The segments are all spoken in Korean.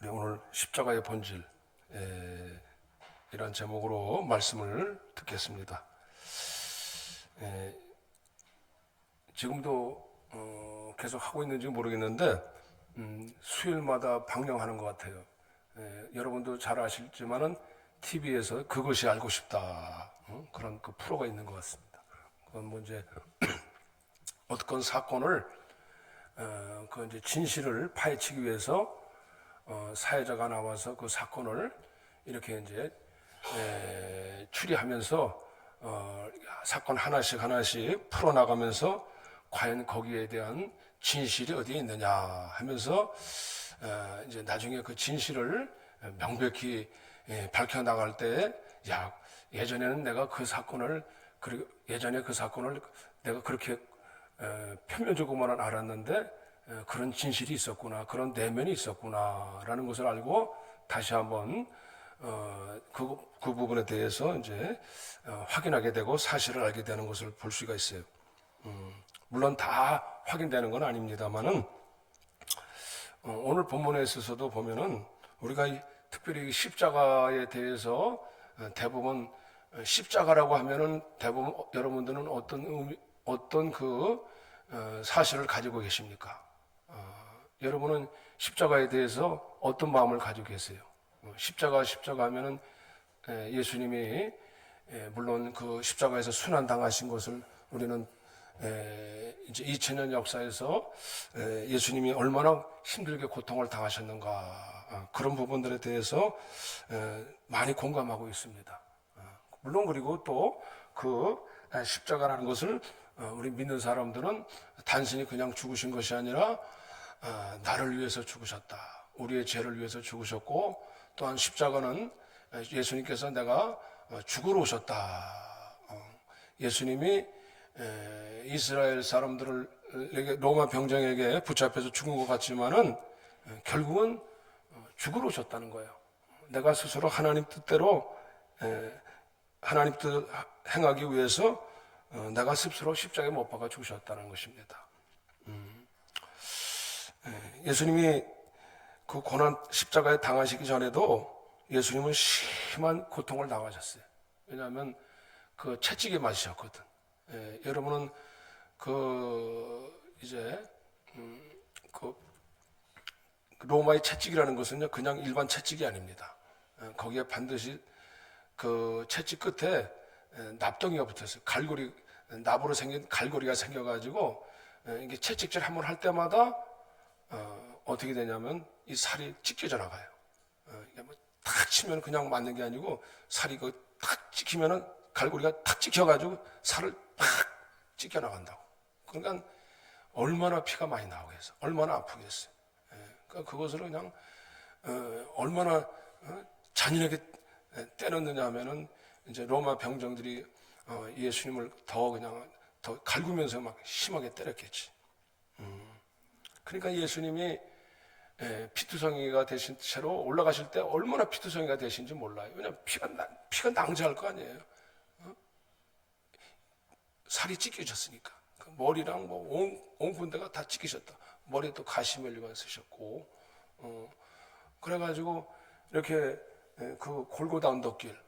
우리 오늘 십자가의 본질 이런 제목으로 말씀을 듣겠습니다. 지금도 계속 하고 있는지 모르겠는데 수요일마다 방영하는 것 같아요. 여러분도 잘 아실지만은 TV에서 그것이 알고 싶다 그런 그 프로가 있는 것 같습니다. 그건 뭐 이제 어떤 사건을 그 이제 진실을 파헤치기 위해서 사회자가 나와서 그 사건을 이렇게 이제 추리하면서 사건 하나씩 풀어나가면서 과연 거기에 대한 진실이 어디에 있느냐 하면서 이제 나중에 그 진실을 명백히 밝혀나갈 때, 야, 예전에는 내가 그 사건을, 그리고 예전에 그 사건을 내가 그렇게 표면적으로만 알았는데 그런 진실이 있었구나, 그런 내면이 있었구나라는 것을 알고 다시 한번 그 부분에 대해서 이제 확인하게 되고 사실을 알게 되는 것을 볼 수가 있어요. 물론 다 확인되는 건 아닙니다만은 오늘 본문에 있어서도 보면은 우리가 특별히 십자가에 대해서 대부분 십자가라고 하면은 대부분 여러분들은 어떤 그 사실을 가지고 계십니까? 여러분은 십자가에 대해서 어떤 마음을 가지고 계세요? 십자가 하면은 예수님이 물론 그 십자가에서 순환 당하신 것을 우리는 이제 2000년 역사에서 예수님이 얼마나 힘들게 고통을 당하셨는가 그런 부분들에 대해서 많이 공감하고 있습니다. 물론 그리고 또 그 십자가라는 것을 우리 믿는 사람들은 단순히 그냥 죽으신 것이 아니라 나를 위해서 죽으셨다. 우리의 죄를 위해서 죽으셨고 또한 십자가는 예수님께서 내가 죽으러 오셨다. 예수님이 이스라엘 사람들을 로마 병정에게 붙잡혀서 죽은 것 같지만은 결국은 죽으러 오셨다는 거예요. 내가 스스로 하나님 뜻대로 하나님 뜻을 행하기 위해서 내가 스스로 십자가에 못 박아 죽으셨다는 것입니다. 예수님이 그 고난 십자가에 당하시기 전에도 예수님은 심한 고통을 당하셨어요. 왜냐하면 그 채찍에 맞으셨거든. 여러분은 그 이제 그 로마의 채찍이라는 것은요 그냥 일반 채찍이 아닙니다. 거기에 반드시 그 채찍 끝에 납덩이가 붙었어요. 납으로 생긴 갈고리가 생겨가지고 이게 채찍질 한번 할 때마다 어떻게 되냐면 이 살이 찢겨져 나가요. 이게 뭐 탁 치면 그냥 맞는 게 아니고 살이 탁 찍히면은 갈고리가 탁 찍혀가지고 살을 팍 찢겨 나간다고. 그러니까 얼마나 피가 많이 나오겠어, 얼마나 아프겠어요. 그러니까 그것을 그냥 얼마나 잔인하게 때렸느냐 하면은 이제 로마 병정들이 예수님을 더 갈구면서 막 심하게 때렸겠지. 그러니까 예수님이 피투성이가 되신 채로 올라가실 때 얼마나 피투성이가 되신지 몰라요. 왜냐하면 피가 낭자할 거 아니에요. 살이 찢겨졌으니까. 그 머리랑 뭐 온 군데가 다 찢기셨다. 머리에 또 가시멜리가 쓰셨고, 그래가지고 이렇게 그 골고다 언덕길,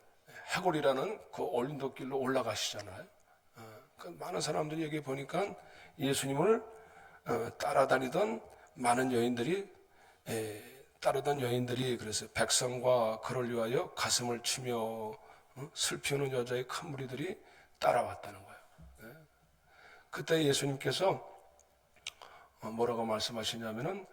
해골이라는 그 언덕길로 올라가시잖아요. 그 많은 사람들이 여기 보니까 예수님을 따라다니던 많은 여인들이 그래서 백성과 그를 위하여 가슴을 치며 슬피우는 여자의 큰 무리들이 따라왔다는 거예요. 그때 예수님께서 뭐라고 말씀하시냐면은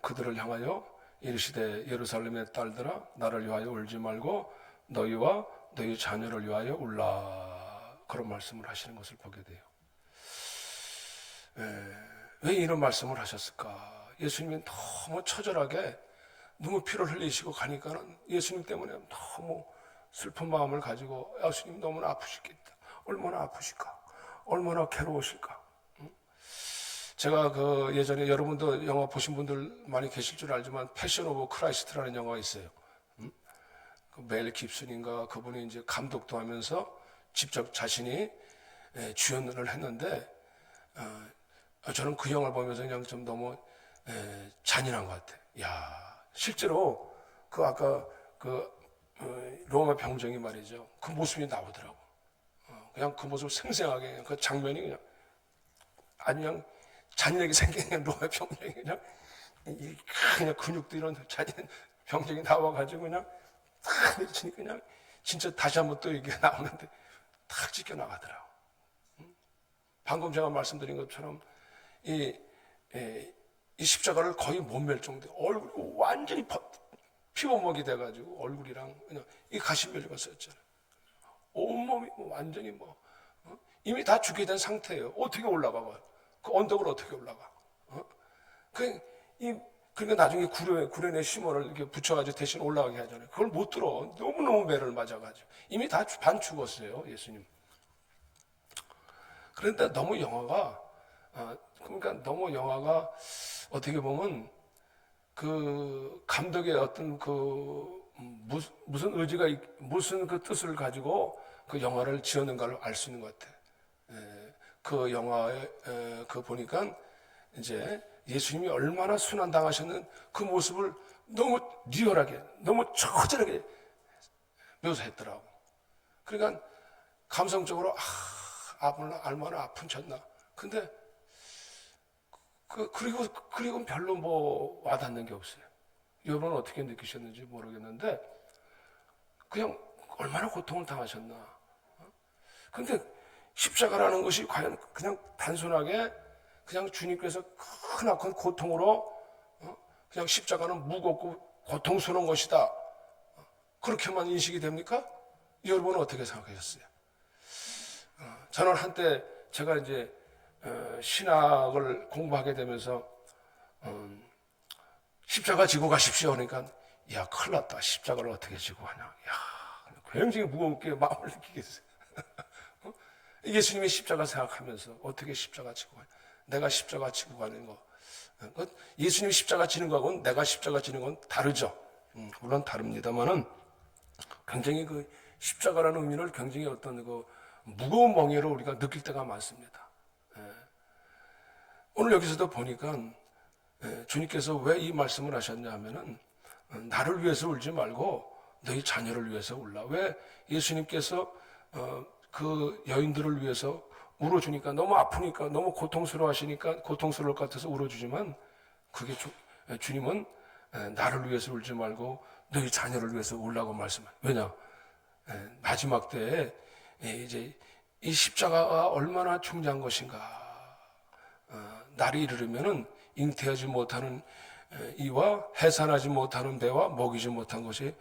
그들을 향하여 이르시되 예루살렘의 딸들아 나를 위하여 울지 말고 너희와 너희 자녀를 위하여 울라, 그런 말씀을 하시는 것을 보게 돼요. 왜 이런 말씀을 하셨을까? 예수님이 너무 처절하게 눈물피를 흘리시고 가니까는 예수님 때문에 너무 슬픈 마음을 가지고 예수님 너무나 아프시겠다. 얼마나 아프실까? 얼마나 괴로우실까? 제가 그 예전에 여러분도 영화 보신 분들 많이 계실 줄 알지만 패션 오브 크라이스트라는 영화가 있어요. 그 멜 깁슨인가 그분이 이제 감독도 하면서 직접 자신이 주연을 했는데 저는 그 영화를 보면서 그냥 좀 너무 잔인한 것 같아요. 야, 실제로 그 아까 로마 병정이 말이죠. 그 모습이 나오더라고. 그냥 그 모습 생생하게 그냥 그 장면이 아주 그냥 잔인하게 생긴 그냥 로마 병정이 그냥 근육도 이런 잔인 병정이 나와가지고 그냥 탁 내리치니까 그냥 진짜 다시 한번 또 이게 나오는데 탁 찢겨 나가더라고. 방금 제가 말씀드린 것처럼 이 십자가를 거의 못 맬 정도 얼굴이 완전히 피부먹이 돼가지고 얼굴이랑 그냥 이 가시면류가 썼잖아요. 온몸이 완전히 이미 다 죽게 된 상태예요. 어떻게 올라가 봐요? 그 언덕을 어떻게 올라가? 그러니까 나중에 구련에 심어를 이렇게 붙여가지고 대신 올라가게 하잖아요. 그걸 못 들어. 너무너무 매를 맞아가지고. 이미 다 반 죽었어요, 예수님. 그런데 너무 영화가 어떻게 보면 그 감독의 어떤 무슨 의지가, 무슨 그 뜻을 가지고 그 영화를 지었는가를 알 수 있는 것 같아. 그 영화에 보니까 이제 예수님이 얼마나 순환당하셨는 그 모습을 너무 리얼하게, 너무 처절하게 묘사했더라고. 그러니까 감성적으로 얼마나 아픈 쳤나. 근데 그리고 별로 와닿는 게 없어요. 여러분은 어떻게 느끼셨는지 모르겠는데 그냥 얼마나 고통을 당하셨나. 근데 십자가라는 것이 과연 그냥 단순하게 그냥 주님께서 크나큰 고통으로 그냥 십자가는 무겁고 고통스러운 것이다. 그렇게만 인식이 됩니까? 여러분은 어떻게 생각하셨어요? 저는 한때 제가 이제 신학을 공부하게 되면서 십자가 지고 가십시오. 그러니까 야 큰일 났다. 십자가를 어떻게 지고 가냐. 야 굉장히 무겁게 마음을 느끼겠어요. 예수님의 십자가 생각하면서 어떻게 십자가 지고 가냐. 내가 십자가 지고 가는 거. 예수님이 십자가 지는 거하고는 내가 십자가 지는 건 다르죠. 물론 다릅니다만은 굉장히 그 십자가라는 의미를 굉장히 어떤 무거운 멍에로 우리가 느낄 때가 많습니다. 오늘 여기서도 보니까 주님께서 왜 이 말씀을 하셨냐 하면은 나를 위해서 울지 말고 너희 자녀를 위해서 울라. 왜 예수님께서 그 여인들을 위해서 울어주니까 너무 아프니까 너무 고통스러워 하시니까 고통스러울 것 같아서 울어주지만 그게 주님은 나를 위해서 울지 말고 너희 자녀를 위해서 울라고 말씀해요. 왜냐? 마지막 때에 이제 이 십자가가 얼마나 중요한 것인가. 날이 이르면은 잉태하지 못하는 이와 해산하지 못하는 배와 먹이지 못한 것이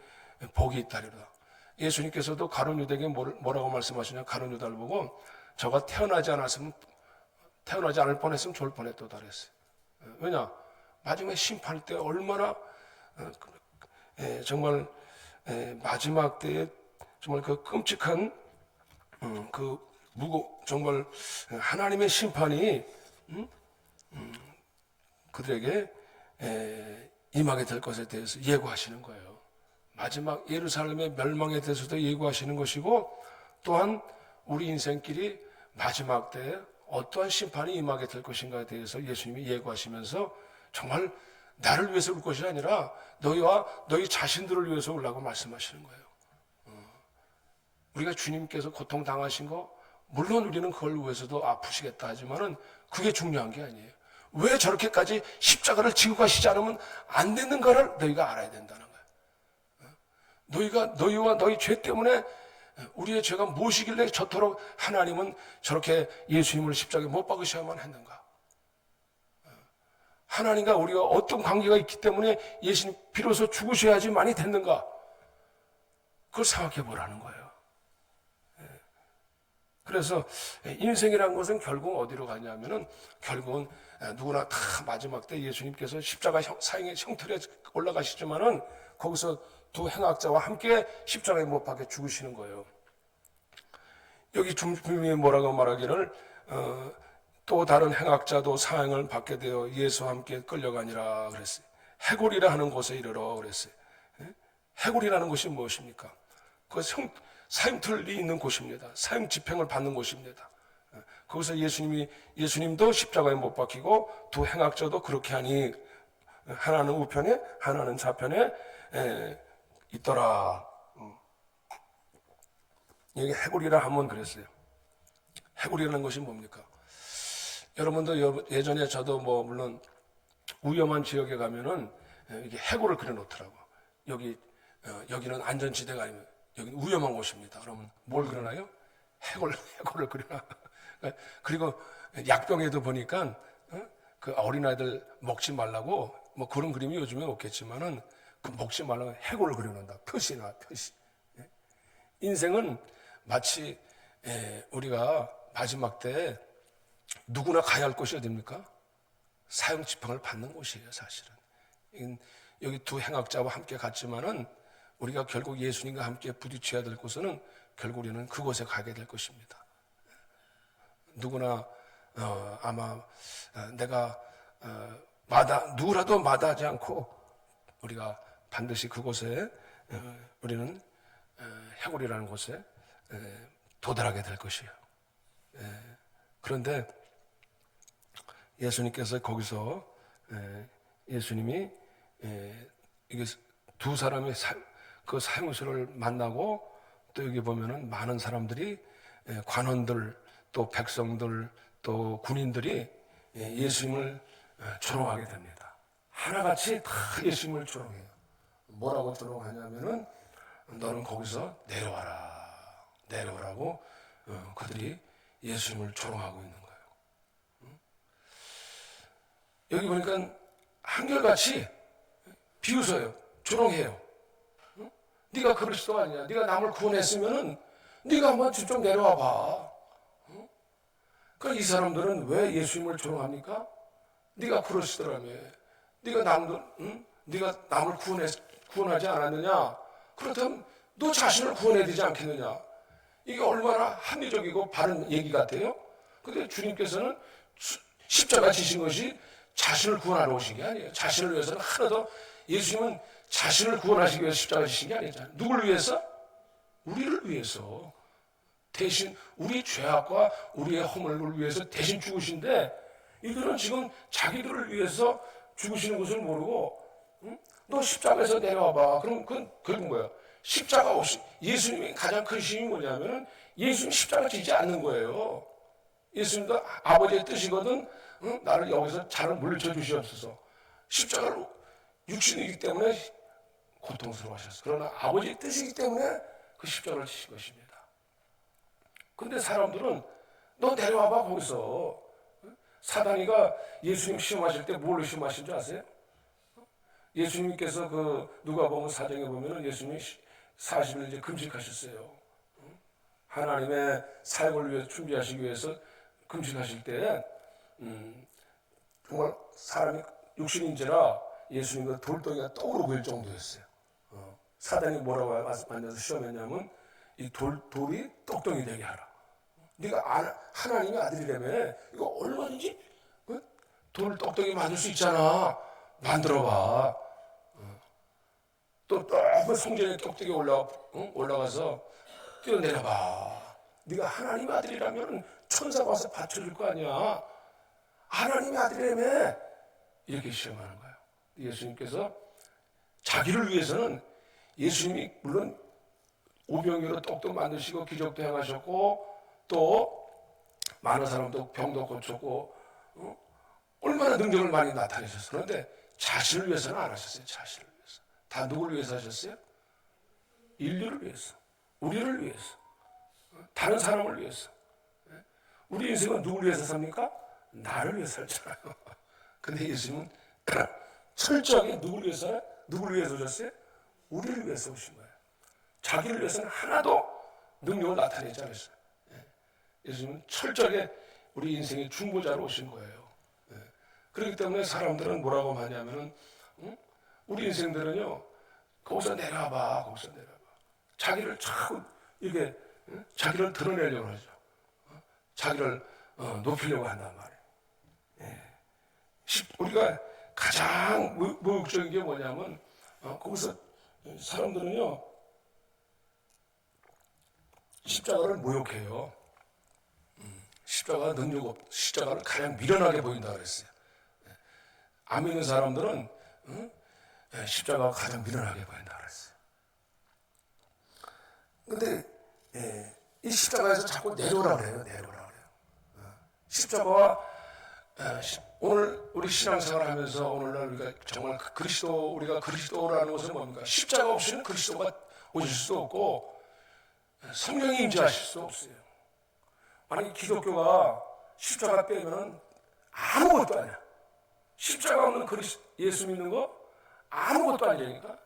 복이 있다리라. 예수님께서도 가룟 유다에게 뭐라고 말씀하시냐? 가룟 유다를 보고 저가 태어나지 않을 뻔했으면 좋을 뻔했다 그랬어요. 왜냐? 마지막에 심판할 때 얼마나 정말 마지막 때에 정말 그 끔찍한 정말 하나님의 심판이 그들에게 임하게 될 것에 대해서 예고하시는 거예요. 마지막 예루살렘의 멸망에 대해서도 예고하시는 것이고 또한 우리 인생길이 마지막 때에 어떠한 심판이 임하게 될 것인가에 대해서 예수님이 예고하시면서 정말 나를 위해서 울 것이 아니라 너희와 너희 자신들을 위해서 울라고 말씀하시는 거예요. 우리가 주님께서 고통당하신 거 물론 우리는 그걸 위해서도 아프시겠다 하지만은 그게 중요한 게 아니에요. 왜 저렇게까지 십자가를 지고 가시지 않으면 안 되는가를 너희가 알아야 된다는 거예요. 너희와 너희 죄 때문에 우리의 죄가 무엇이길래 저토록 하나님은 저렇게 예수님을 십자가에 못 박으셔야만 했는가? 하나님과 우리가 어떤 관계가 있기 때문에 예수님 비로소 죽으셔야지만이 됐는가? 그걸 생각해 보라는 거예요. 그래서 인생이라는 것은 결국 어디로 가냐면은 결국은 누구나 다 마지막 때 예수님께서 십자가 사형의 형틀에 올라가시지만은 거기서 두 행악자와 함께 십자가에 못 박혀 죽으시는 거예요. 여기 분명히 뭐라고 말하기를 또 다른 행악자도 사형을 받게 되어 예수와 함께 끌려가니라 그랬어요. 해골이라 하는 곳에 이르러 그랬어요. 해골이라는 곳이 무엇입니까? 그 사형틀이 있는 곳입니다. 사형 집행을 받는 곳입니다. 거기서 예수님도 십자가에 못 박히고 두 행악자도 그렇게 하니 하나는 우편에 하나는 좌편에 있더라. 여기 해골이라 하면 그랬어요. 해골이라는 것이 뭡니까? 여러분도 예전에 저도 뭐 물론 위험한 지역에 가면은 이게 해골을 그려놓더라고. 여기는 안전지대가 아니면 여기는 위험한 곳입니다. 그러면 뭘 그려놔요? 해골을 그려놔. 그리고 약병에도 보니까 그 어린아이들 먹지 말라고 뭐 그런 그림이 요즘에 없겠지만은 그 먹지 말라고 해골을 그려놓는다. 표시나 표시. 인생은 마치 우리가 마지막 때 누구나 가야 할 곳이 어딥니까? 사형지평을 받는 곳이에요, 사실은. 여기 두 행악자와 함께 갔지만은 우리가 결국 예수님과 함께 부딪혀야 될 곳은 결국 우리는 그곳에 가게 될 것입니다. 누구나 아마 내가 누구라도 마다하지 않고 우리가 반드시 그곳에 우리는 해골이라는 곳에 도달하게 될 것이에요. 그런데 예수님께서 거기서 예수님이 이게 두 사람의 그 사형수를 만나고 또 여기 보면은 많은 사람들이 관원들 또 백성들 또 군인들이 예수님을 조롱하게 됩니다. 하나같이 다 예수님을 조롱해요. 뭐라고 조롱하냐면은 너는 거기서 내려오라고 그들이 예수님을 조롱하고 있는 거예요. 여기 보니까 한결같이 비웃어요. 조롱해요. 네가 그리스도 아니야. 네가 남을 구원했으면은 네가 한번 좀 내려와 봐. 그러니까 이 사람들은 왜 예수님을 조롱합니까? 네가 그리스도라며. 네가 남을 구원하지 않았느냐? 그렇다면 너 자신을 구원해야 되지 않겠느냐? 이게 얼마나 합리적이고 바른 얘기 같아요? 근데 주님께서는 십자가 지신 것이 자신을 구원하러 오신 게 아니에요. 자신을 위해서는 하나도 예수님은 자신을 구원하시기 위해서 십자가 지신 게 아니잖아요. 누굴 위해서? 우리를 위해서. 대신 우리 죄악과 우리의 허물을 위해서 대신 죽으신데 이들은 지금 자기들을 위해서 죽으시는 것을 모르고 너 십자가에서 내려와봐. 그럼 그건 뭐야? 십자가 없이 예수님의 가장 큰 힘이 뭐냐면 예수님 십자가 지지 않는 거예요. 예수님도 아버지의 뜻이거든. 나를 여기서 잘 물리쳐 주시옵소서. 십자가로 육신이기 때문에 고통스러워하셨어. 그러나 아버지의 뜻이기 때문에 그 십자가를 지신 것입니다. 근데 사람들은 너 내려와봐 거기서. 사단이가 예수님 시험하실 때 뭘로 시험하신 줄 아세요? 예수님께서 그 누가복음 4장에 보면은 예수님이 40일 이제 금식하셨어요. 하나님의 사역을 위해서 준비하시기 위해서 금식하실 때 정말 사람이 육신인지라 예수님과 돌덩이가 떡으로 보일 정도였어요. 사단이 뭐라고 만나서 시험했냐면 이 돌이 떡덩이 되게 하라. 네가 하나님의 아들이라며 이거 얼마든지 돌 떡덩이 만들 수 있잖아. 만들어봐. 또 너무 성전의 꼭대기에 올라가서 뛰어내려봐. 네가 하나님의 아들이라면 천사가 와서 받쳐줄 거 아니야. 하나님의 아들이라며 이렇게 시험하는 거예요. 예수님께서 자기를 위해서는 예수님이 물론 오병이로 떡도 만드시고 기적도 행하셨고 또 많은 사람도 병도 고쳤고 얼마나 능력을 많이 나타내셨어요. 그런데 자신을 위해서는 안 하셨어요. 자신을 위해서. 다 누구를 위해서 하셨어요? 인류를 위해서. 우리를 위해서. 다른 사람을 위해서. 우리 인생은 누구를 위해서 삽니까? 나를 위해서 살잖아요. 근데 예수님은 철저하게 누구를 위해서 오셨어요? 우리를 위해서 오신 거예요. 자기를 위해서는 하나도 능력을 나타내지 않았어요. 예수님은 철저하게 우리 인생의 중보자로 오신 거예요. 그렇기 때문에 사람들은 뭐라고 하냐면은 우리 인생들은요 거기서 내려와봐, 거기서 내려와봐. 자기를 자꾸 이렇게 자기를 드러내려고 하죠. 자기를 높이려고 한단 말이에요. 우리가 가장 모욕적인 게 뭐냐면 거기서 사람들은요 십자가를 모욕해요. 십자가가 능력 없, 십자가를 가장 미련하게 보인다 그랬어요. 안 믿는 사람들은 십자가가 가장 미련하게 보인다 그랬어요. 근데 이 십자가에서 자꾸 내려오라 그래요. 내려오라 그래요. 십자가와 오늘 우리 신앙생활 하면서 오늘날 우리가 정말 우리가 그리스도라는 것은 뭡니까? 십자가 없이는 그리스도가 오실 수도 없고 성령이 임재하실 수 없어요. 만약 기독교가 십자가 빼면은 아무것도 아니야. 십자가 없는 예수 믿는 거 아무것도 아니니까.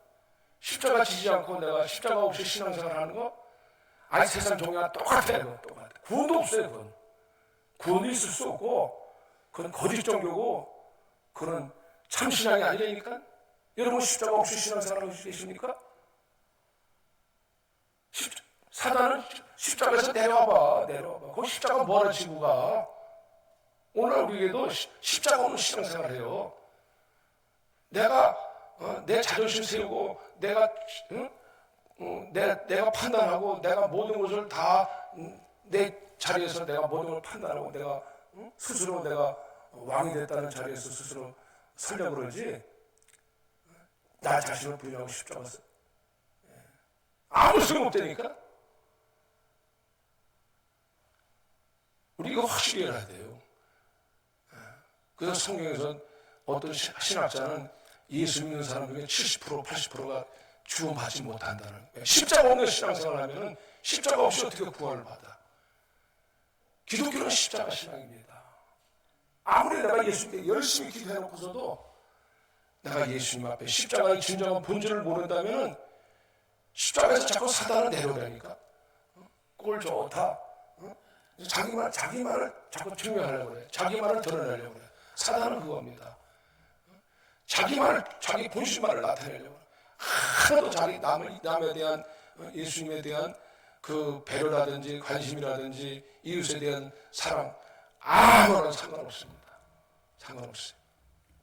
십자가 지지 않고 내가 십자가 없이 신앙생활 하는 거 아니 세상 종교가 똑같아요. 똑같아. 구원도 없어요. 그건. 구원도 있을 수 없고 그건 거짓 종교고 그건 참 신앙이 아니라니까. 여러분 십자가 없이 신앙생활 하고 계십니까? 사단은 십자가에서 내려와봐. 그 십자가 뭐하러 지고 가? 오늘 우리에게도 십자가 없는 신앙생활 해요. 내가 내 자존심 세우고 내가 판단하고 내가 모든 것을 다 내 자리에서 내가 모든 걸 판단하고 내가 스스로 내가 왕이 됐다는 자리에서 스스로 설명을 그러지 나 자신을 부인하고 십자가 아무 소용 없다니까. 우리 이거 확실히 알아야 돼요. 그래서 성경에서 어떤 신학자는 예수 믿는 사람 중에 70% 80%가 구원받지 못한다는 거예요. 십자가 없는 신앙생활을 하면 십자가 없이 어떻게 구원을 받아? 기독교는 십자가 신앙입니다. 아무리 내가 예수님께 열심히 기도해놓고서도 내가 예수님 앞에 십자가의 진정한 본질을 모른다면 십자가에서 자꾸 사단을 내려오라니까. 꼴 좋다. 자기 말을 자꾸 증명하려고 그래. 자기 말을 드러내려고 그래. 사단은 그겁니다. 자기 본심만을 나타내려고 그래. 하나도 남에 대한 예수님에 대한 그 배려라든지 관심이라든지 이웃에 대한 사랑 아무런 상관없습니다. 상관없어요.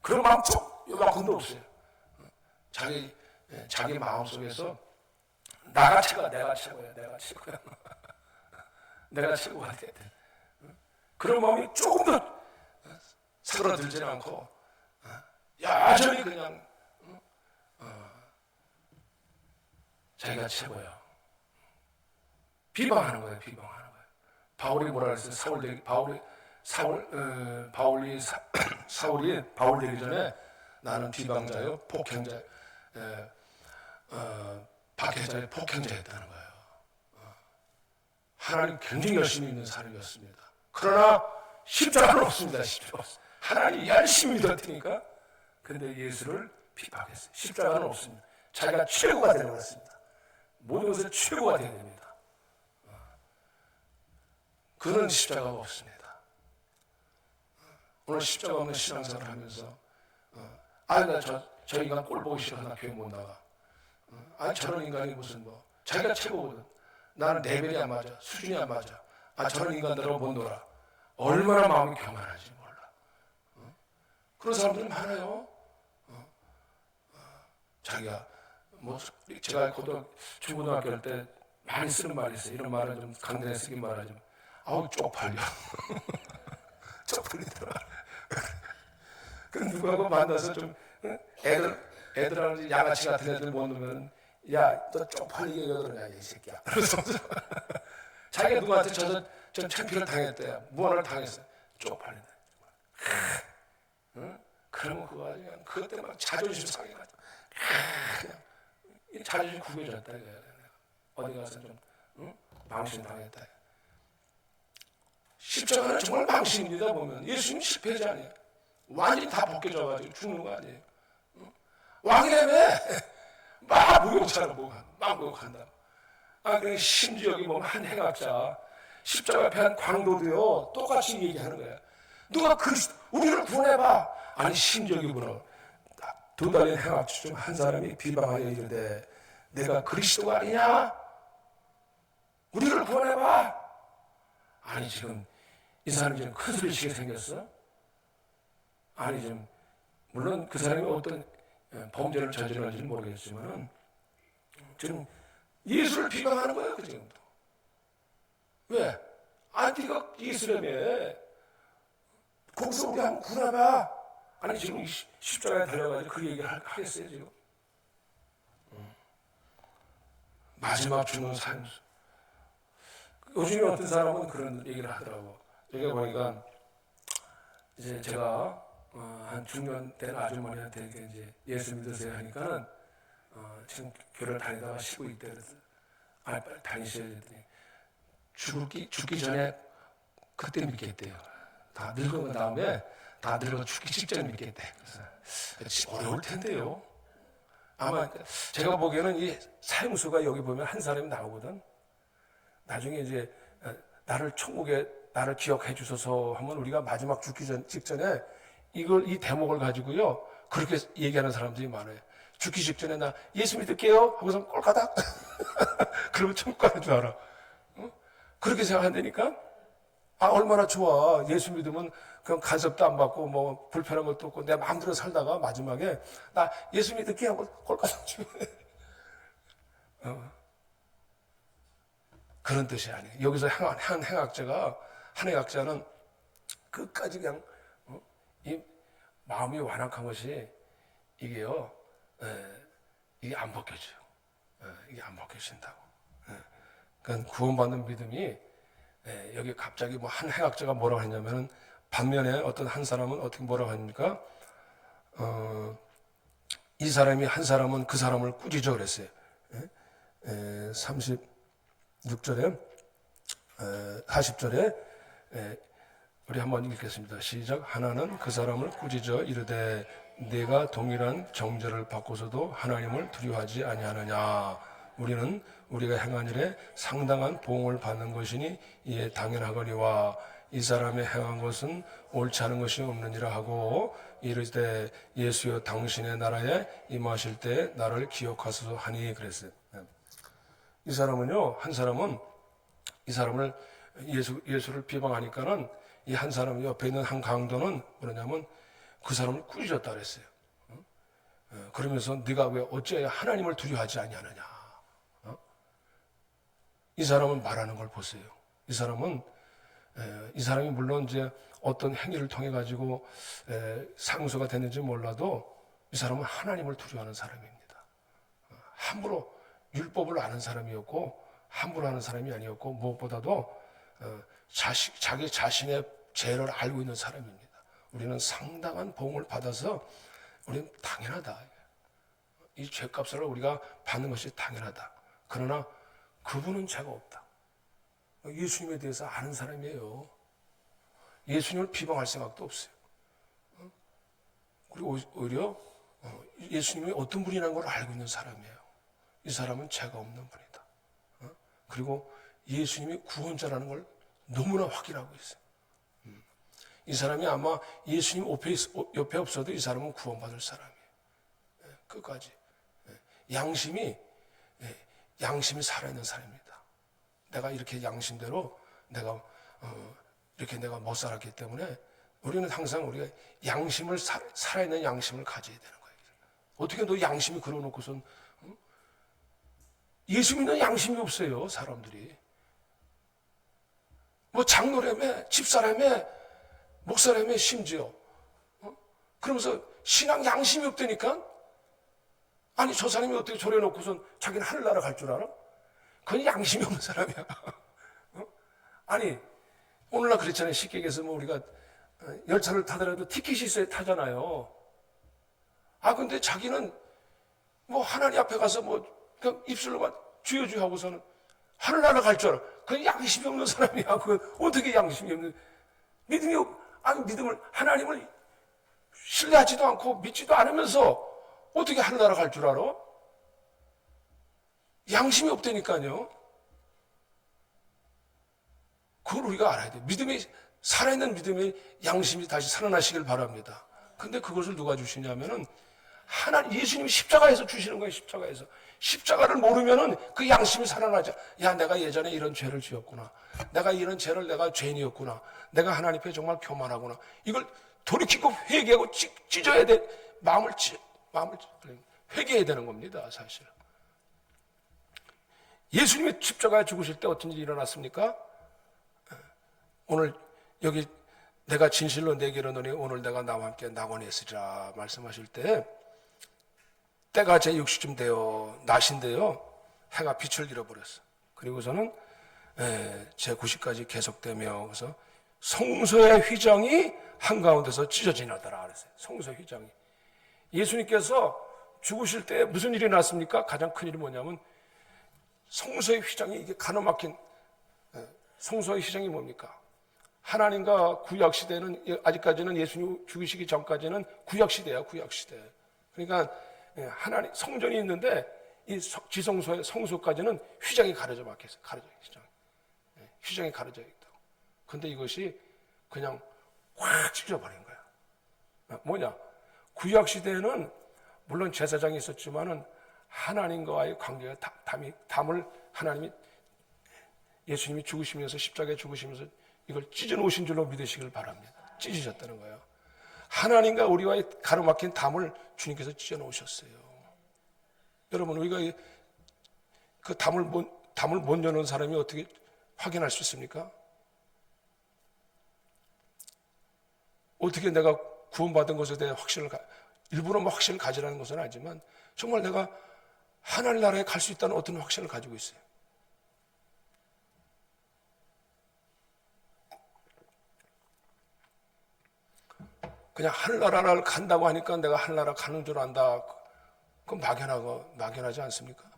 그런 마음 요만큼도 없어요. 자기 마음 속에서 내가 최고야. 내가 최고가 돼야 돼. 그런 마음이 조금 더 사그라들지는 않고 여전히 그냥 자기가 최고야. 비방하는 거예요. 바울이 뭐라 그랬어요? 사울이 바울 되기 전에 나는 비방자요, 폭행자, 박해자의 폭행자였다는 거예요. 하나님 굉장히 열심히 믿는 사람이었습니다. 그러나 십자가는 없습니다. 하나님 열심히 믿었으니까. 그런데 예수를 비방했어요. 십자가는 없습니다. 자기가 최고가 되려고 했습니다. 모든 것에 최고가 되어야 됩니다. 그는 십자가가 없습니다. 오늘 십자가 없는 신앙생활을 하면서 저 인간 꼴 보기 싫어 나 교회 못 나가. 저런 인간이 무슨 자기가 최고거든. 나는 레벨이 안 맞아. 수준이 안 맞아. 저런 인간들하고 못 놀아. 얼마나 마음이 교만한지 몰라. 그런 사람들이 많아요. 자기가 제가 중고등학교 할 때 많이 쓰는 말이 있어요. 이런 말은 좀 강단에 쓰긴 말하지만 쪽팔려. 쪽팔리더라. 그 누구하고 만나서 좀 애들하고 양아치 같은 애들 못 놓으면 너 쪽팔리게 여드러냐 이 새끼야. 그래서 자기가 누구한테 전 창피를 당했대요. 무언을 당했어요. 쪽팔린다. 그러면 그거 그냥 그것 때문에 막 자존심 상해가지고 그냥 자존심 구겨졌다. 어디 가서 좀 망신 당했다. 십자가는 정말 망신입니다. 보면 예수님 실패자 아니에요. 완전히 다 벗겨져가지고 죽는 거 아니에요. 왕이라며 막 목욕하라고 막 목욕한다. 심지어 여기 보면 한 행악자 십자가 앞에 한 광도도요 똑같이 얘기하는 거야. 누가 우리를 구원해봐. 심지어 여기 보면 두 달의 행악자 중 한 사람이 비방하여 이르되 내가 그리스도가 아니냐? 우리를 구원해봐. 지금 이 사람이 지금 큰 소리 치게 생겼어? 지금 물론 그 사람이 어떤 범죄를 저질렀는지는 모르겠지만 지금 예수를 비방하는 거예요. 그 지금도. 왜? 네가 예수라며. 거기서 우리 한번 구해봐. 아니 지금 이 십자가에 달려가지고 그 얘기를 하겠어요 지금? 마지막 죽는 삶. 요즘에 어떤 사람은 그런 얘기를 하더라고. 여기 보니까 이제 제가 한 중년 된 아주머니한테 이제 예수 믿으세요 하니까는 지금 교회를 다니다가 쉬고 있대. 그래서 빨리 다니셔야 되더니 죽기 전에 그때 믿겠대요. 다 늙은 다음에 다 늙어 죽기 직전에 믿겠대. 그래서 어려울 텐데요. 아마 제가 보기에는 이 사형수가 여기 보면 한 사람이 나오거든. 나중에 이제 나를 천국에 나를 기억해 주소서 하면 우리가 마지막 죽기 직전에 이 대목을 가지고요 그렇게 얘기하는 사람들이 많아요. 죽기 직전에 나 예수 믿을게요 하고서 꼴까닥 그러면 천국 가는 줄 알아. 그렇게 생각한다니까. 얼마나 좋아. 예수 믿으면 그냥 간섭도 안 받고 뭐 불편한 것도 없고 내 마음대로 살다가 마지막에 나 예수 믿을게 하고 꼴까닥 죽네. 그런 뜻이 아니에요. 여기서 한 행학자는 끝까지 그냥 이 마음이 완악한 것이 이게요, 이게 안 벗겨져요. 이게 안 벗겨진다고. 그러니까 구원받는 믿음이 여기 갑자기 뭐 한 행학자가 뭐라고 했냐면은 반면에 어떤 한 사람은 어떻게 뭐라고 합니까? 이 사람이 한 사람은 그 사람을 꾸짖어 그랬어요. 36절에 40절에 우리 한번 읽겠습니다. 시작. 하나는 그 사람을 꾸짖어 이르되 내가 동일한 정죄를 받고서도 하나님을 두려워하지 아니하느냐. 우리는 우리가 행한 일에 상당한 보응을 받는 것이니 이에 당연하거니와 이 사람이 행한 것은 옳지 않은 것이 없느니라 하고 이르되 예수여 당신의 나라에 임하실 때 나를 기억하소서 하니 그랬어요. 이 사람은요, 한 사람은 이 사람을 예수를 비방하니까는 이 한 사람 옆에 있는 한 강도는 뭐냐면 그 사람을 꾸짖었다 그랬어요. 그러면서 네가 왜 어째 하나님을 두려워하지 아니하느냐. 이 사람은 말하는 걸 보세요. 이 사람이 물론 이제 어떤 행위를 통해 가지고 상소가 됐는지 몰라도 이 사람은 하나님을 두려워하는 사람입니다. 함부로 율법을 아는 사람이었고 함부로 하는 사람이 아니었고 무엇보다도 자기 자신의 죄를 알고 있는 사람입니다. 우리는 상당한 보응을 받아서 우리는 당연하다. 이 죄값을 우리가 받는 것이 당연하다. 그러나 그분은 죄가 없다. 예수님에 대해서 아는 사람이에요. 예수님을 비방할 생각도 없어요. 그리고 오히려 예수님이 어떤 분이라는 걸 알고 있는 사람이에요. 이 사람은 죄가 없는 분이다. 그리고 예수님이 구원자라는 걸 너무나 확인하고 있어요. 이 사람이 아마 예수님 옆에 없어도 이 사람은 구원받을 사람이에요. 끝까지. 양심이 살아있는 사람입니다. 내가 이렇게 양심대로 이렇게 내가 못 살았기 때문에 우리는 항상 우리가 살아있는 양심을 가져야 되는 거예요. 어떻게 너 양심이 그러놓고선 예수 믿는 양심이 없어요, 사람들이. 뭐 장로라며, 집사라며, 목사라며 심지어. 그러면서 신앙 양심이 없다니까? 아니 저 사람이 어떻게 저래 놓고선 자기는 하늘나라 갈 줄 알아? 그건 양심이 없는 사람이야. 아니 오늘날 그렇잖아요. 쉽게 얘기해서 뭐 우리가 열차를 타더라도 티켓이 있어야 타잖아요. 근데 자기는 뭐 하나님 앞에 가서 뭐 그냥 입술로만 주여 주여 하고서는 하늘나라 갈 줄 알아. 그건 양심이 없는 사람이야. 그건 어떻게 양심이 없는 믿음을 하나님을 신뢰하지도 않고 믿지도 않으면서 어떻게 하늘나라 갈 줄 알아? 양심이 없다니까요. 그걸 우리가 알아야 돼요. 살아있는 믿음의 양심이 다시 살아나시길 바랍니다. 근데 그것을 누가 주시냐면은 예수님이 십자가에서 주시는 거예요. 십자가를 모르면은 그 양심이 살아나죠. 야, 내가 예전에 이런 죄를 지었구나. 내가 이런 죄를 내가 죄인이었구나. 내가 하나님 앞에 정말 교만하구나. 이걸 돌이키고 회개하고 찢어야 돼. 마음을 회개해야 되는 겁니다, 사실은. 예수님이 십자가에 죽으실 때 어떤 일이 일어났습니까? 오늘 여기 내가 진실로 내게 이르노니 오늘 내가 나와 함께 낙원에 있으리라 말씀하실 때 때가 제 60쯤 되어 낮인데요, 해가 빛을 잃어버렸어. 그리고서는 제 90까지 계속되며, 그래서 성소의 휘장이 한가운데서 찢어지나더라 그랬어요. 성소 휘장이. 예수님께서 죽으실 때 무슨 일이 났습니까? 가장 큰 일이 뭐냐면 성소의 휘장이, 이게 가로막힌 성소의 휘장이 뭡니까? 하나님과 구약시대는, 아직까지는 예수님 죽으시기 전까지는 구약시대야, 구약시대. 그러니까 하나님 성전이 있는데 이 지성소의 성소까지는 휘장이 가려져 막혀있어요. 휘장이 가려져 있다고. 근데 이것이 그냥 확 찢어버린 거야. 뭐냐? 구약시대에는 물론 제사장이 있었지만은 하나님과의 관계가 담을 하나님이, 예수님이 죽으시면서, 십자가에 죽으시면서 이걸 찢어 놓으신 줄로 믿으시길 바랍니다. 찢으셨다는 거예요. 하나님과 우리와의 가로막힌 담을 주님께서 찢어 놓으셨어요. 여러분, 우리가 그 담을 못 여는 사람이 어떻게 확인할 수 있습니까? 어떻게 내가 구원받은 것에 대해 일부러 확신을 가지라는 것은 아니지만 정말 내가 하나님 나라에 갈 수 있다는 어떤 확신을 가지고 있어요. 그냥 하늘나라를 간다고 하니까 내가 하늘나라 가는 줄 안다. 그건 막연하지 않습니까?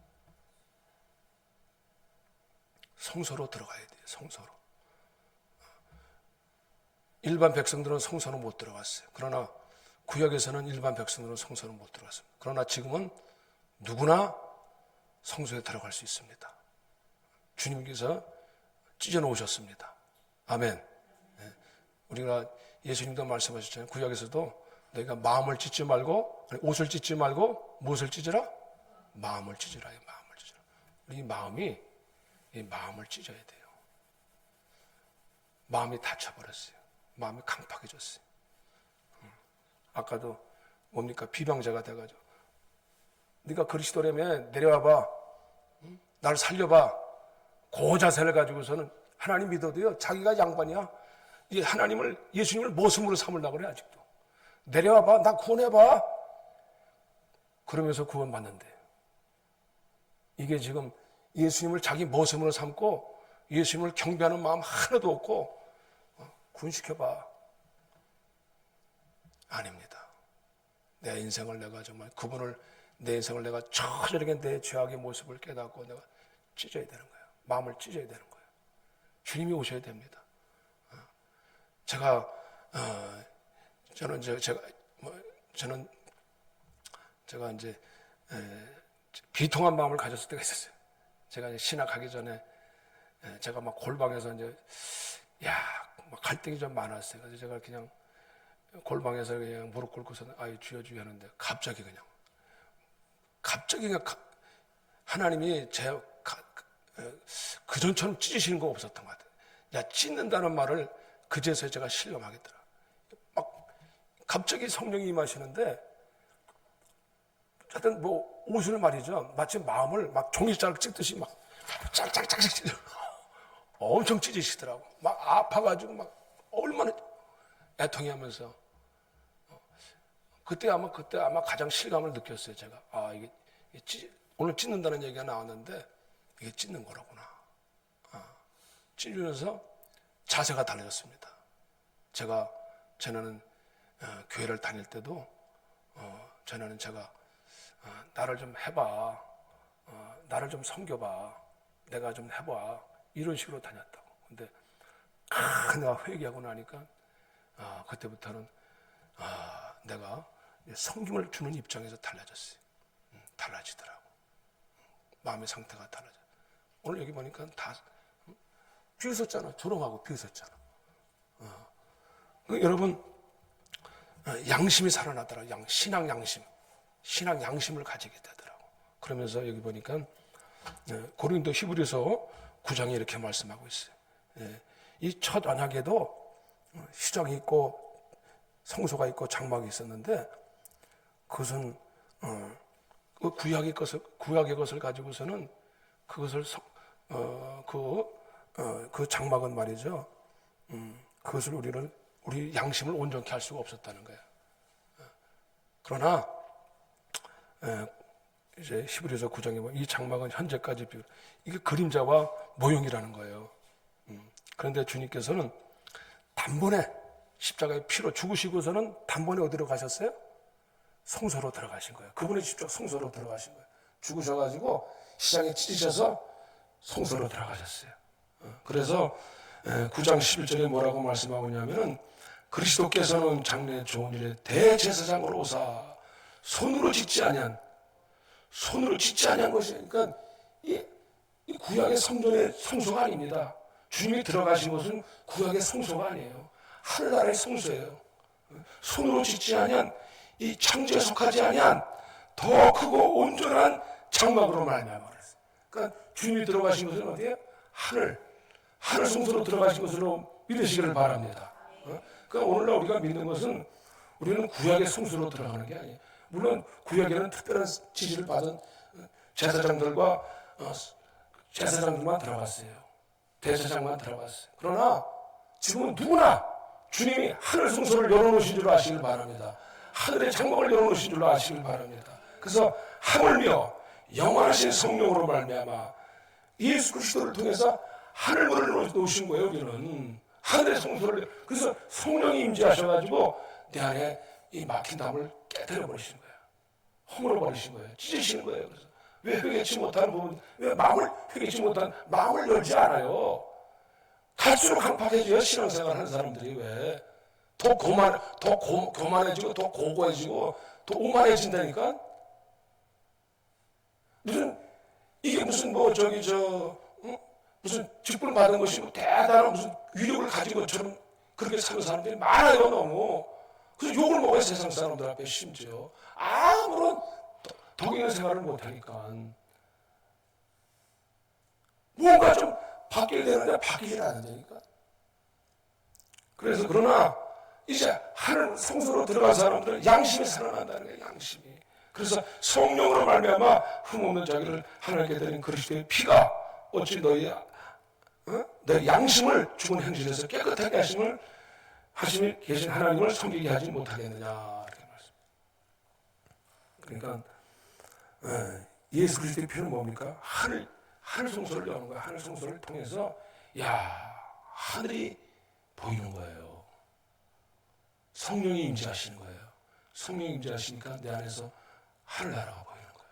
성소로 들어가야 돼요. 성소로. 일반 백성들은 성소는 못 들어갔어요. 그러나 구약에서는 일반 백성들은 성소는 못 들어갔습니다. 그러나 지금은 누구나 성소에 들어갈 수 있습니다. 주님께서 찢어 놓으셨습니다. 아멘. 우리가 예수님도 말씀하셨잖아요. 구약에서도 너희가 마음을 찢지 말고, 옷을 찢지 말고 무엇을 찢으라? 마음을 찢으라. 마음을 찢으라. 우리 마음을 찢어야 돼요. 마음이 다쳐버렸어요. 마음이 강팍해졌어요. 아까도 뭡니까? 비방자가 돼가지고 네가 그리스도라면 내려와봐, 나를 살려봐. 그 자세를 가지고서는 하나님 믿어도요, 자기가 양반이야. 이 하나님을, 예수님을 모습으로 삼으려고 그래. 아직도 내려와봐, 나 구원해봐. 그러면서 구원받는데, 이게 지금 예수님을 자기 모습으로 삼고 예수님을 경배하는 마음 하나도 없고 구원시켜봐. 아닙니다. 내 인생을 내가 정말 내 인생을 내가 처절하게 내 죄악의 모습을 깨닫고 내가 찢어야 되는 거예요. 마음을 찢어야 되는 거예요. 주님이 오셔야 됩니다. 제가 이제 비통한 마음을 가졌을 때가 있었어요. 제가 이제 신학하기 전에 제가 막 골방에서 이제 막 갈등이 좀 많았어요. 그래서 제가 그냥 골방에서 그냥 무릎 꿇고서 아유 주여 주여 하는데 갑자기 그냥 하나님이 그전처럼 찢으시는 거 없었던 것 같아요. 야, 찢는다는 말을 그제서야 제가 실감하겠더라. 막 갑자기 성령이 임하시는데, 하여튼 뭐 옷을 말이죠, 마치 마음을 막 종이자를 찢듯이 막 짝짝짝짝 찢어 엄청 찢으시더라고. 막 아파가지고 막 얼마나 애통해하면서 그때 아마 가장 실감을 느꼈어요. 제가 이게 오늘 찢는다는 얘기가 나왔는데 이게 찢는 거라구나. 찢으면서 자세가 달라졌습니다. 저는 교회를 다닐 때도 제가 나를 좀 해봐, 나를 좀 섬겨봐, 내가 좀 해봐, 이런 식으로 다녔다고. 근데 내가 회개하고 나니까 그때부터는 내가 섬김을 주는 입장에서 달라졌어요. 달라지더라고. 마음의 상태가 달라져. 오늘 여기 보니까 다 비웃었잖아. 조롱하고 비웃었잖아. 여러분, 양심이 살아나더라. 신앙 양심을 가지게 되더라고. 그러면서 여기 보니까 고린도 히브리서 9장에 이렇게 말씀하고 있어요. 이 첫 언약에도 휘장이 있고 성소가 있고 장막이 있었는데, 그것은 구약의 것을 가지고서는 그것을 그 장막은 말이죠. 그것을 우리를 우리 양심을 온전케 할 수가 없었다는 거예요. 그러나 이제 히브리서 9장에 보면 이 장막은 현재까지 이게 그림자와 모형이라는 거예요. 그런데 주님께서는 단번에 십자가의 피로 죽으시고서는 단번에 어디로 가셨어요? 성소로 들어가신 거예요. 그분이 직접 성소로 들어가신 거예요. 죽으셔가지고 시장에 찢으셔서 성소로 들어가셨어요. 그래서 9장 11절에 뭐라고 말씀하고 있냐면은 그리스도께서는 장래 좋은 일에 대제사장으로 오사 손으로 짓지 아니한 것이, 그러니까 이 구약의 성전의 성소가 아닙니다. 주님이 들어가신 곳은 구약의 성소가 아니에요. 하늘나라의 성소예요. 손으로 짓지 아니한 이 창조에 속하지 아니한 더 크고 온전한 장막으로 말미암아 그랬어요. 그러니까 주님이 들어가신 곳은 어디예요? 하늘 성소로 들어가신 것으로 믿으시기를 바랍니다. 그러니까 오늘날 우리가 믿는 것은 우리는 구약의 성소로 들어가는 게 아니에요. 물론 구약에는 특별한 지시를 받은 제사장들과 제사장들만 들어갔어요. 대제사장만 들어갔어요. 그러나 지금은 누구나 주님이 하늘 성소를 열어놓으신 줄 아시길 바랍니다. 하늘의 장막을 열어놓으신 줄로 아시길 바랍니다. 그래서 하물며 영원하신 성령으로 말미암아 예수 그리스도를 통해서 하늘문을 놓으신 거예요. 여기는 하늘의 성소를, 그래서 성령이 임재하셔가지고 내 안에 이 막힌 담을 깨뜨려 버리시는 거예요. 허물어 버리신 거예요. 찢으시는 거예요. 그래서 왜 회개치 못하는 부분, 왜 마음을 회개치 못한 마음을 열지 않아요? 갈수록 강팍해져요. 신앙생활 하는 사람들이. 왜? 더 교만해지고 더 고고해지고 더 오만해진다니까. 무슨 직분을 받은 것이 대단한 무슨 위력을 가진 것처럼 그렇게 사는 사람들이 많아요. 너무. 그래서 욕을 먹어요. 세상 사람들 앞에. 심지어 아무런 덕 있는 생활을 못하니까 뭔가 좀 바뀌어야 되는데 바뀌질 않는다니까. 그래서 그러나 이제 하늘 성소로 들어간 사람들은 양심이 살아난다는 거예요. 양심이. 그래서 성령으로 말미암아 흠없는 자기를 하나님께 드린 그리스도의 피가 어찌 너희 양심을 죽은 행실에서 깨끗하게 하심이 계신 하나님을 섬기게 하지 못하겠느냐, 이렇게 말씀. 그러니까 예수 그리스도의 피는 뭡니까? 하늘 성소를 여는 거야. 하늘 성소를 통해서 하늘이 보이는 거예요. 성령이 임재하시는 거예요. 성령이 임재하시니까 내 안에서 하늘나라가 보이는 거야.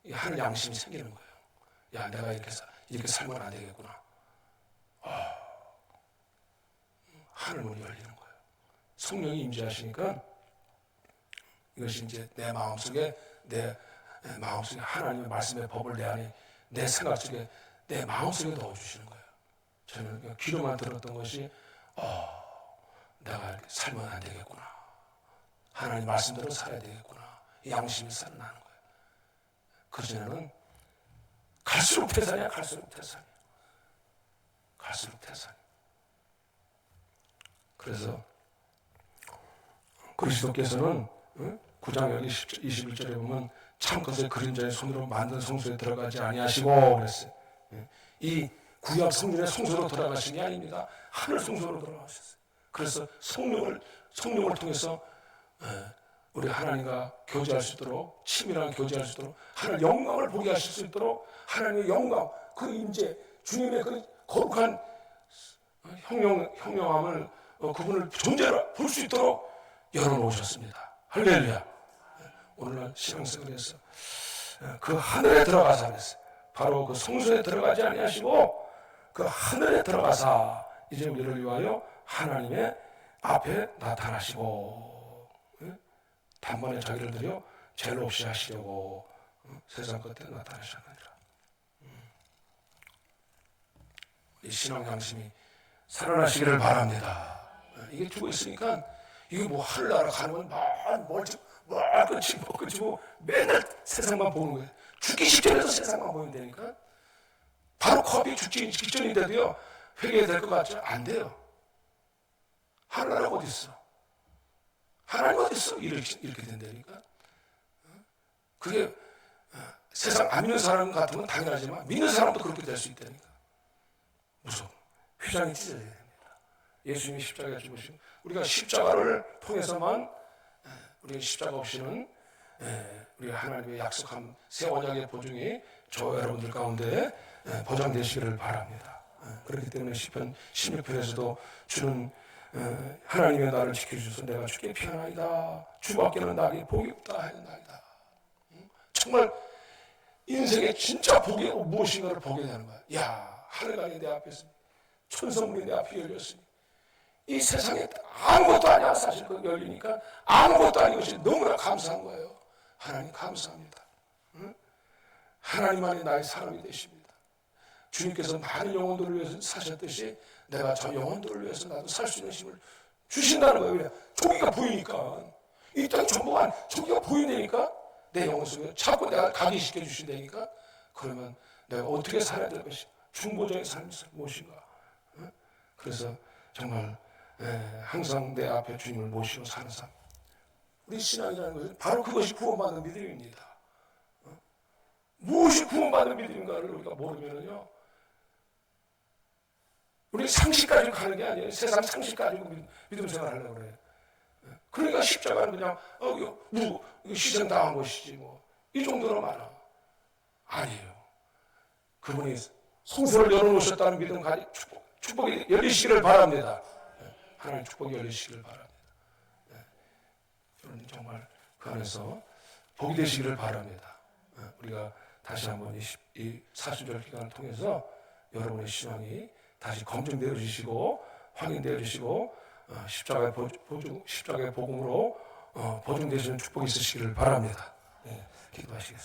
이 하늘 양심이 생기는 거예요. 내가 이렇게 살면 안 되겠구나. 하늘문이 열리는 거예요. 성령이 임재하시니까 이것이 이제 내 마음속에 하나님의 말씀의 법을 내 안에, 내 생각 속에, 내 마음속에 넣어주시는 거예요. 저는 그냥 귀로만 들었던 것이 내가 이렇게 살면 안 되겠구나. 하나님 말씀대로 살아야 되겠구나. 이 양심이 살아나는 거예요. 그전에는 갈수록 태산이야. 그래서 그리스도께서는 9장 여기 21절에 보면 참것의 그림자의 손으로 만든 성소에 들어가지 아니하시고 그랬어요. 이 구약 성전의 성소로 들어가신 게 아닙니다. 하늘 성소로 들어가셨어요. 그래서 성령을 통해서 우리 하나님과 교제할 수 있도록, 친밀한 교제할 수 있도록, 하나님 영광을 보게 하실 수 있도록, 하나님의 영광, 그 임재, 주님의 그 거룩한 형용함을, 그분을 존재로 볼 수 있도록 열어놓으셨습니다. 할렐루야. 오늘날 신앙생활에서 그 하늘에 들어가사 그랬어요. 바로 그 성소에 들어가지 아니하시고 그 하늘에 들어가사 이제 우리를 위하여 하나님의 앞에 나타나시고 단번에 자기를 들여 죄를 없이 하시려고 세상 끝에 나타나셨느니라. 이 신앙 양심이 살아나시기를 바랍니다. 이게 죽어 있으니까 이게 뭐 하늘나라 가는 건 끝이 뭐 맨날 세상만 보는 거예요. 죽기 직전에도 세상만 보면 되니까 바로 코앞에 죽기 직전인데도요 회개될 것 같죠? 안 돼요. 하늘나라가 어디 있어? 하나님 어디 있어? 이렇게 된다니까. 그게 세상 안 믿는 사람 같은 건 당연하지만 믿는 사람도 그렇게 될 수 있다니까. 무서워. 휘장이 찢어져야 됩니다. 예수님이 십자가에 죽으시고 우리가 십자가를 통해서만 우리가 십자가 없이는 우리가 하나님의 약속한 새 언약의 보증이 저와 여러분들 가운데 보장되시기를 바랍니다. 그렇기 때문에 시편 16편에서도 주는 하나님의 나를 지켜주셔서 내가 주께 피하나이다. 주밖에는 나에게 복이 없다 하였나이다. 정말 인생에 진짜 복이 무엇인가를 보게 되는 거야. 야, 하늘강이 내 앞에 있으니 천성문이 내 앞에 열렸으니 이 세상에 아무것도 아니야. 사실 그 열리니까 아무것도 아닌 것이 너무나 감사한 거예요. 하나님 감사합니다. 하나님 안에 나의 사람이 되십니다. 주님께서 많은 영혼들을 위해서 사셨듯이 내가 저 영혼들을 위해서 나도 살 수 있는 힘을 주신다는 거예요. 왜? 조기가 보이니까. 이 땅 전부가 조기가 보이니까 내 영혼 속에 자꾸 내가 각인시켜 주신다니까. 그러면 내가 어떻게 살아야 될 것인가? 중보자의 삶이 무엇인가? 그래서 정말 항상 내 앞에 주님을 모시고 사는 삶. 우리 신앙이라는 것은 바로 그것이 구원받는 믿음입니다. 무엇이 구원받는 믿음인가를 우리가 모르면요, 우리 상식 가지고 가는 게 아니에요. 세상 상식 가지고 믿음 생활하려고 그래요. 그러니까 십자가는 그냥 희생당한 것이지 뭐 이 정도로 많아. 아니에요. 그분이 성소를 열어놓으셨다는 믿음 가지고 축복이 열리시기를 바랍니다. 하나님 축복이 열리시기를 바랍니다. 여러분 정말 그 안에서 복이 되시기를 바랍니다. 우리가 다시 한번 이 사순절 기간을 통해서 여러분의 신앙이 다시 검증되어 주시고 확인되어 주시고 십자가의 복음으로 보증되시는 축복이 있으시기를 바랍니다. 기도하시겠습니다.